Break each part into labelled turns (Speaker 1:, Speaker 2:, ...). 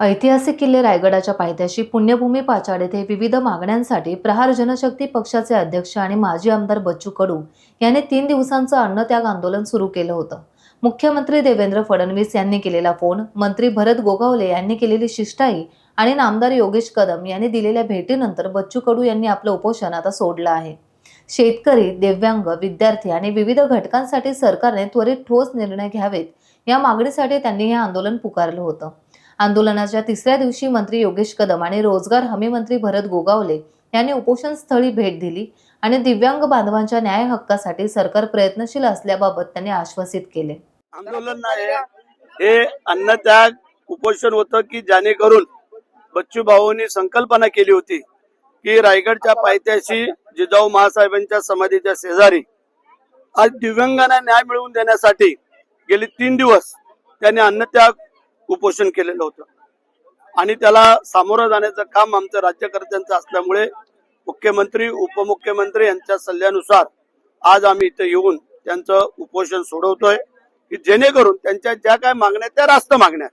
Speaker 1: ऐतिहासिक किल्ले रायगडाच्या पायथ्याशी पुण्यभूमी पाचाड येथे विविध मागण्यांसाठी प्रहार जनशक्ती पक्षाचे अध्यक्ष आणि माजी आमदार बच्चू कडू यांनी 3 दिवसांचं अन्नत्याग आंदोलन सुरू केलं होतं. मुख्यमंत्री देवेंद्र फडणवीस यांनी केलेला फोन, मंत्री भरत गोगावले यांनी केलेली शिष्टाई आणि नामदार योगेश कदम यांनी दिलेल्या भेटीनंतर बच्चू कडू यांनी आपलं उपोषण आता सोडलं आहे. शेतकरी, दिव्यांग, विद्यार्थी आणि विविध घटकांसाठी सरकारने त्वरित ठोस निर्णय घ्यावेत या मागणीसाठी त्यांनी हे आंदोलन पुकारलं होतं. आंदोलनाच्या 3ऱ्या दिवशी मंत्री योगेश कदम आणि रोजगार हमी मंत्री भरत गोगावले यांनी उपोषण स्थळी भेट दिली आणि दिव्यांग बांधवांच्या न्याय हक्कासाठी सरकार प्रयत्नशील असल्याबाबत त्यांनी आश्वासित केले.
Speaker 2: आंदोलन नाही, हे अन्नत्याग उपोषण होतं की जेणेकरून बच्चू भाऊंनी संकल्पना केली होती की रायगडच्या पायथ्याशी जिजाऊ महासाहेबांच्या समाधीच्या शेजारी आज दिव्यांगांना न्याय मिळवून देण्यासाठी गेली 3 दिवस त्यांनी अन्नत्याग उपोषण केलेलं होतं आणि त्याला सामोरं जाण्याचं काम आमचं राज्यकर्त्यांचं असल्यामुळे मुख्यमंत्री उपमुख्यमंत्री यांच्या सल्ल्यानुसार आज आम्ही इथे येऊन त्यांचं उपोषण सोडवतोय की जेणेकरून त्यांच्या ज्या काय मागण्या त्या रास्त मागण्या,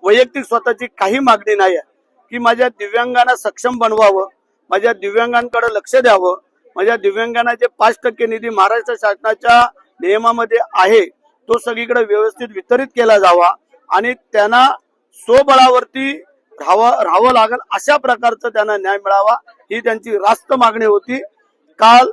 Speaker 2: वैयक्तिक स्वतःची काही मागणी नाही आहे की माझ्या दिव्यांगांना सक्षम बनवावं, माझ्या दिव्यांगांकडे लक्ष द्यावं, माझ्या दिव्यांगांना जे 5% निधी महाराष्ट्र शासनाच्या नियमामध्ये आहे तो सगळीकडे व्यवस्थित वितरित केला जावा आणि त्यांना स्वबळावरती राहावं लागेल अशा प्रकारचं त्यांना न्याय मिळावा ही त्यांची रास्त मागणी होती. काल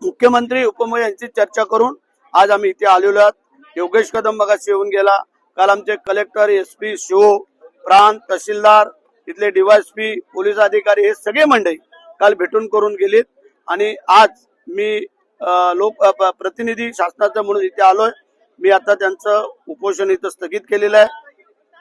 Speaker 2: मुख्यमंत्री उपमुख्यमंत्री यांची चर्चा करून आज आम्ही इथे आलेलो आहोत. योगेश कदम मगाशी येऊन गेला. काल आमचे कलेक्टर, SP, शिओ, प्रांत, तहसीलदार, इथले DYSP, पोलीस अधिकारी हे सगळे मंडळी काल भेटून करून गेलीत आणि आज मी प्रतिनिधी शासनाचा म्हणून इथे आलोय. मी आता त्यांचं उपोषण इथं स्थगित केलेलं आहे.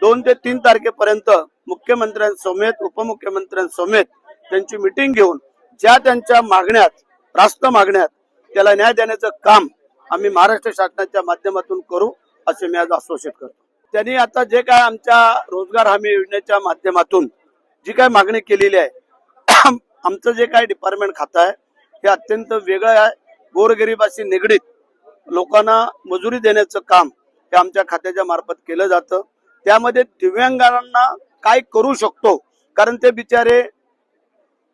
Speaker 2: 2 ते 3 तारखेपर्यंत मुख्यमंत्र्यांसमेत उपमुख्यमंत्र्यांसमेत त्यांची मिटिंग घेऊन ज्या त्यांच्या मागण्यात, रास्त मागण्यात त्याला न्याय देण्याचं काम आम्ही महाराष्ट्र शासनाच्या माध्यमातून करू असे मी आज आश्वासित करतो. त्यांनी आता जे काय आमच्या रोजगार हमी योजनेच्या माध्यमातून जी काय मागणी केलेली आहे, आमचं जे काय डिपार्टमेंट खातं आहे हे अत्यंत वेगळं आहे. गोरगरिबाशी निगडीत लोकांना मजुरी देण्याचं काम हे आमच्या खात्याच्या मार्फत केलं जातं. त्यामध्ये दिव्यांगांना काय करू शकतो, कारण ते बिचारे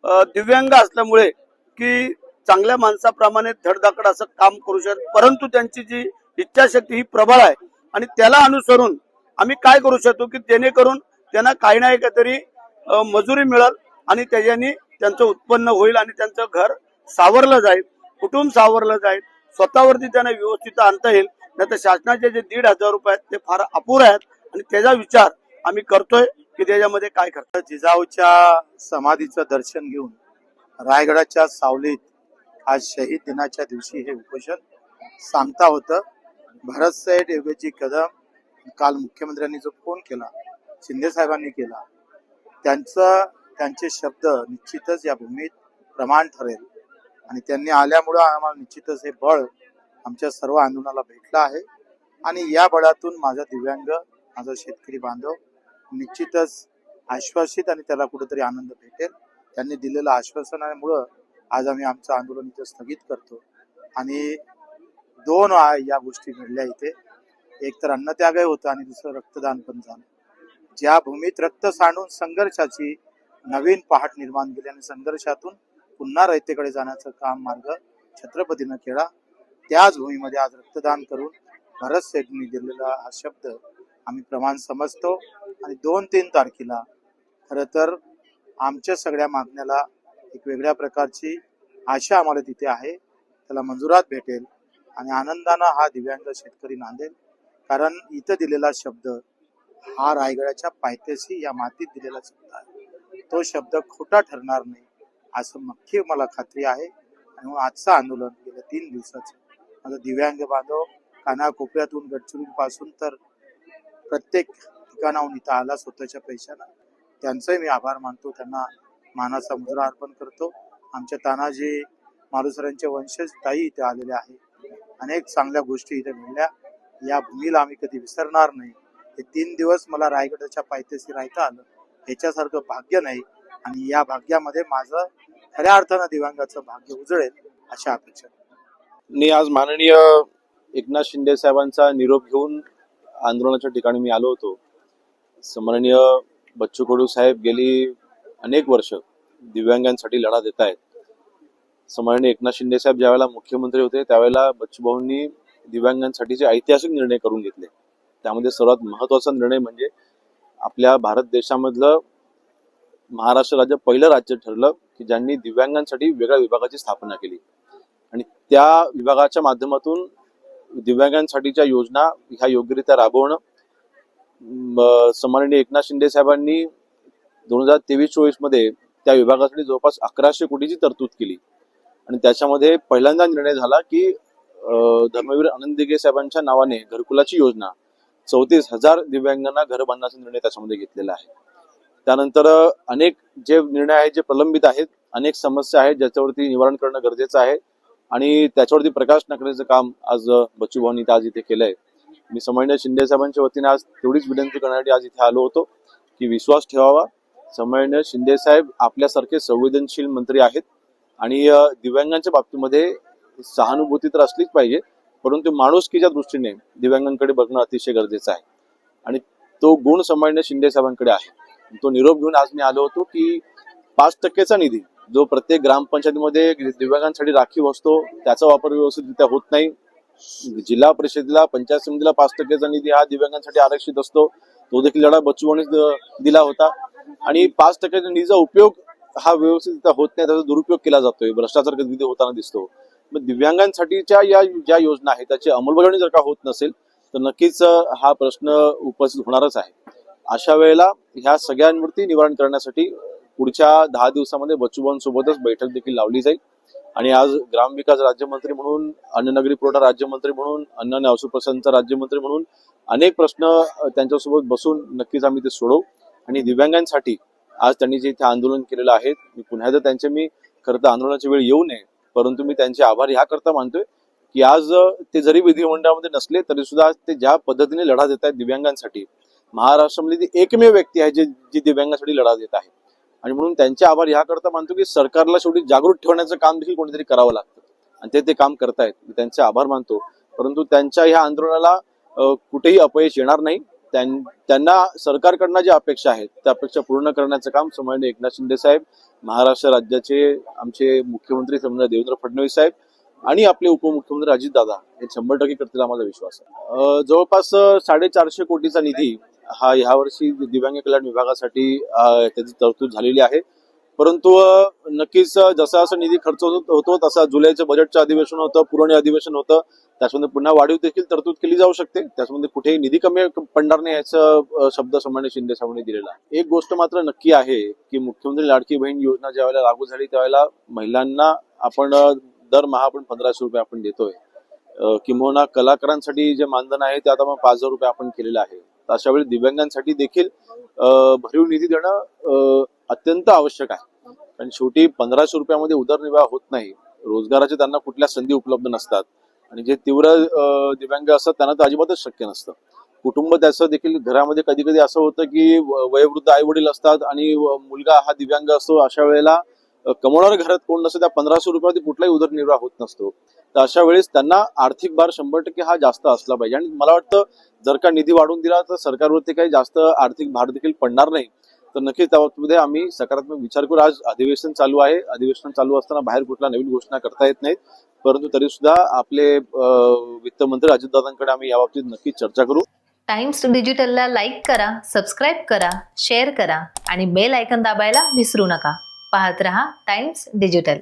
Speaker 2: दिव्यांग असल्यामुळे की चांगल्या माणसाप्रमाणे धडधाकड असं काम करू शकतात, परंतु त्यांची जी इच्छाशक्ती ही प्रबळ आहे आणि त्याला अनुसरून आम्ही काय करू शकतो की जेणेकरून त्यांना काही ना काहीतरी मजुरी मिळेल आणि त्याच्याने त्यांचं उत्पन्न होईल आणि त्यांचं घर सावरलं जाईल, कुटुंब सावरलं जाईल, स्वतःवरती त्यांना व्यवस्थित आणता येईल. नाही तर शासनाचे जे 1,500 रुपये आहेत ते फार अपुरे आहेत आणि त्याचा विचार आम्ही करतोय की त्याच्यामध्ये काय करतात.
Speaker 3: जिजाऊच्या समाधीचं दर्शन घेऊन रायगडाच्या सावलीत आज शहीद दिनाच्या दिवशी हे उपोषण सांगता होतं. भरत साहेब, योगेशजी कदम, काल मुख्यमंत्र्यांनी जो फोन केला, शिंदे साहेबांनी केला, त्यांचे शब्द निश्चितच या भूमीत प्रमाण ठरेल आणि त्यांनी आल्यामुळं आम्हाला निश्चितच हे बळ आमच्या सर्व आंदोलनाला भेटलं आहे आणि या बळातून माझा दिव्यांग, माझा शेतकरी बांधव निश्चितच आश्वासित आणि त्याला कुठेतरी आनंद भेटेल. त्यांनी दिलेलं आश्वासनामुळं आज आम्ही आमचं आंदोलन इथं स्थगित करतो आणि 2 या गोष्टी घडल्या इथे. एक तर अन्नत्यागही होतं आणि दुसरं रक्तदान पण झालं. ज्या भूमीत रक्त सांडून संघर्षाची नवीन पहाट निर्माण केली आणि संघर्षातून पुन्हा रयतेकडे जाण्याचं काम मार्ग छत्रपतीनं केला, त्याच भूमीमध्ये आज रक्तदान करून भरत शेठनी दिलेला हा शब्द आम्ही प्रमाण समजतो आणि 2-3 तारखेला खरं तर आमच्या सगळ्या मागण्याला एक वेगळ्या प्रकारची आशा आम्हाला तिथे आहे, त्याला मंजुरात भेटेल आणि आनंदानं हा दिव्यांग शेतकरी नांदेल. कारण इथं दिलेला शब्द हा रायगडाच्या पायथ्याशी या मातीत दिलेला शब्द आहे, तो शब्द खोटा ठरणार नाही असं नक्की मला खात्री आहे. आणि आजचं आंदोलन गेल्या 3 दिवसाचं माझा दिव्यांग बांधव कानाकोपऱ्यातून, गडचिरोलीपासून तर प्रत्येक ठिकाणाहून इथं आला स्वतःच्या पैशानं, त्यांचंही मी आभार मानतो, त्यांना मानाचा मुजरा अर्पण करतो. आमच्या तानाजी मालुसरांचे वंशज ताई इथे आलेले आहे. अनेक चांगल्या गोष्टी इथे घडल्या. या भूमीला आम्ही कधी विसरणार नाही. हे 3 दिवस मला रायगडाच्या पायथ्याशी राहता आलं, ह्याच्यासारखं भाग्य नाही आणि या भाग्यामध्ये माझं खऱ्या अर्थानं दिव्यांगाचं भाग्य उजळेल अशा अपेक्षा.
Speaker 4: मी आज माननीय एकनाथ शिंदे साहेबांचा निरोप घेऊन आंदोलनाच्या ठिकाणी मी आलो होतो. माननीय बच्चू कडू साहेब गेली अनेक वर्ष दिव्यांगांसाठी लढा देत आहेत. सन्माननीय एकनाथ शिंदे साहेब ज्यावेळेला मुख्यमंत्री होते त्यावेळेला बच्चू भाऊंनी दिव्यांगांसाठीचे ऐतिहासिक निर्णय करून घेतले. त्यामध्ये सर्वात महत्वाचा निर्णय म्हणजे आपल्या भारत देशामधलं महाराष्ट्र राज्य पहिलं राज्य ठरलं की ज्यांनी दिव्यांगांसाठी वेगळ्या विभागाची स्थापना केली आणि त्या विभागाच्या माध्यमातून दिव्यांगांसाठीच्या योजना ह्या योग्यरित्या राबवणं. सन्माननीय एकनाथ शिंदे साहेबांनी 2023-24 मध्ये त्या विभागासाठी जवळपास 1100 कोटीची तरतूद केली आणि त्याच्यामध्ये पहिल्यांदा निर्णय झाला की धर्मवीर आनंद दिघे साहेबांच्या नावाने घरकुलाची योजना 34,000 दिव्यांगांना घर बांधण्याचा निर्णय त्याच्यामध्ये घेतलेला आहे. त्यानंतर अनेक जे निर्णय आहेत जे प्रलंबित आहेत, अनेक समस्या आहेत ज्याच्यावरती निवारण करणं गरजेचं आहे आणि त्याच्यावरती प्रकाश टाकण्याचं काम आज बच्चू भाऊंनी आज इथे केलंय. मी सन्माननीय शिंदे साहेबांच्या वतीने आज तेवढीच विनंती करण्यासाठी आज इथे आलो होतो की विश्वास ठेवावा. सन्माननीय शिंदे साहेब आपल्यासारखे संवेदनशील मंत्री आहेत आणि दिव्यांगांच्या बाबतीमध्ये सहानुभूती तर असलीच पाहिजे, परंतु माणुसकीच्या दृष्टीने दिव्यांगांकडे बघणं अतिशय गरजेचं आहे आणि तो गुण सन्माननीय शिंदे साहेबांकडे आहे. तो निरोप घेऊन आज मी आलो होतो की 5% निधी जो प्रत्येक ग्रामपंचायतीमध्ये दिव्यांगांसाठी राखीव असतो त्याचा वापर व्यवस्थितरित्या होत नाही. जिल्हा परिषदेला पंचायत समितीला 5% निधी हा दिव्यांगांसाठी आरक्षित असतो, तो देखील लढा बच्चू भाऊंनी दिला होता आणि 5% निधीचा उपयोग हा व्यवस्थितरित्या होत नाही, त्याचा दुरुपयोग केला जातोय, भ्रष्टाचार कधी होताना दिसतो. मग दिव्यांगांसाठीच्या या ज्या योजना आहेत त्याची अंमलबजावणी जर का होत नसेल तर नक्कीच हा प्रश्न उपस्थित होणारच आहे. अशा वेळेला ह्या सगळ्यांवरती निवारण करण्यासाठी पुढच्या 10 दिवसामध्ये बच्चू भाऊंसोबतच बैठक देखील लावली जाईल आणि आज ग्रामविकास राज्यमंत्री म्हणून, अन्ननगरी पुरवठा राज्यमंत्री म्हणून, अन्न आणि औषध प्रशासनाचा राज्यमंत्री म्हणून अनेक प्रश्न त्यांच्यासोबत बसून नक्कीच आम्ही ते सोडवू आणि दिव्यांगांसाठी आज त्यांनी जे इथे आंदोलन केलेलं आहे, मी पुन्हा एकदा त्यांचे मी खरं तर आंदोलनाची वेळ येऊ नये परंतु मी त्यांचे आभार ह्याकरता मानतोय की आज ते जरी विधिमंडळामध्ये नसले तरी सुद्धा ते ज्या पद्धतीने लढा देत आहेत दिव्यांगांसाठी, महाराष्ट्रामधली ती एकमेव व्यक्ती आहे जी दिव्यांगांसाठी लढा देत आहे आणि म्हणून त्यांचे आभार ह्याकरता मानतो की सरकारला शेवटी जागृत ठेवण्याचं काम देखील कोणीतरी करावं लागतं आणि ते काम करतायत. मी त्यांचे आभार मानतो, परंतु त्यांच्या ह्या आंदोलनाला कुठेही अपयश येणार नाही. त्यांना सरकारकडनं ज्या अपेक्षा आहेत त्या अपेक्षा पूर्ण करण्याचं काम सन्माननीय एकनाथ शिंदे साहेब, महाराष्ट्र राज्याचे आमचे मुख्यमंत्री सन्माननीय देवेंद्र फडणवीस साहेब आणि आपले उपमुख्यमंत्री अजितदादा हे 100% करतील, आम्हाला विश्वास आहे. जवळपास 450 कोटीचा निधी हा यावर्षी दिव्यांग कल्याण विभागासाठी त्याची तरतूद झालेली आहे, परंतु नक्कीच जसा जसा निधी खर्च होतो तसा जुलैचं बजेटचं अधिवेशन होतं, पुरवणी अधिवेशन होतं, त्याच्यामध्ये पुन्हा वाढीव देखील तरतूद केली जाऊ शकते. त्याच्यामध्ये कुठेही निधी कमी पडणार नाही याचा शब्द सन्माननीय शिंदे साहेबांनी दिलेला आहे. एक गोष्ट मात्र नक्की आहे की मुख्यमंत्री लाडकी बहीण योजना ज्या वेळेला लागू झाली त्यावेळेला महिलांना आपण दरमहा आपण 1500 रुपये आपण देतोय, किंवा कलाकारांसाठी जे मानधन आहे ते आता मग 5000 रुपये आपण केलेलं आहे. अशा वेळी दिव्यांगांसाठी देखील भरीव निधी देणं अत्यंत आवश्यक आहे, कारण शेवटी 1500 रुपयामध्ये उदरनिर्वाह होत नाही. रोजगाराचे त्यांना कुठल्या संधी उपलब्ध नसतात आणि जे तीव्र दिव्यांग असतात त्यांना तर अजिबातच शक्य नसतं. कुटुंब त्याचं देखील घरामध्ये कधी कधी असं होतं की वयोवृद्ध आई वडील असतात आणि मुलगा हा दिव्यांग असतो. अशा वेळेला कमवणाऱ्या घरात कोण नसतं, त्या 1500 रुपयामध्ये कुठलाही उदरनिर्वाह होत नसतो. तर अशा वेळेस त्यांना आर्थिक भार 100% हा जास्त असला पाहिजे आणि मला वाटतं जर का निधी वाढवून दिला तर सरकारवरती काही जास्त आर्थिक भार देखील पडणार नाही. तर नक्कीच त्या बाबतीमध्ये आम्ही सकारात्मक विचार करू. आज अधिवेशन चालू आहे, अधिवेशन चालू असताना बाहेर कुठल्या नवीन घोषणा करता येत नाहीत, परंतु तरी सुद्धा आपले वित्तमंत्री अजितदादांकडे आम्ही याबाबतीत नक्कीच चर्चा करू.
Speaker 1: टाइम्स डिजिटलला लाईक करा, सबस्क्राईब करा, शेअर करा आणि बेल आयकॉन दाबायला विसरू नका. पाहत रहा टाइम्स डिजिटल.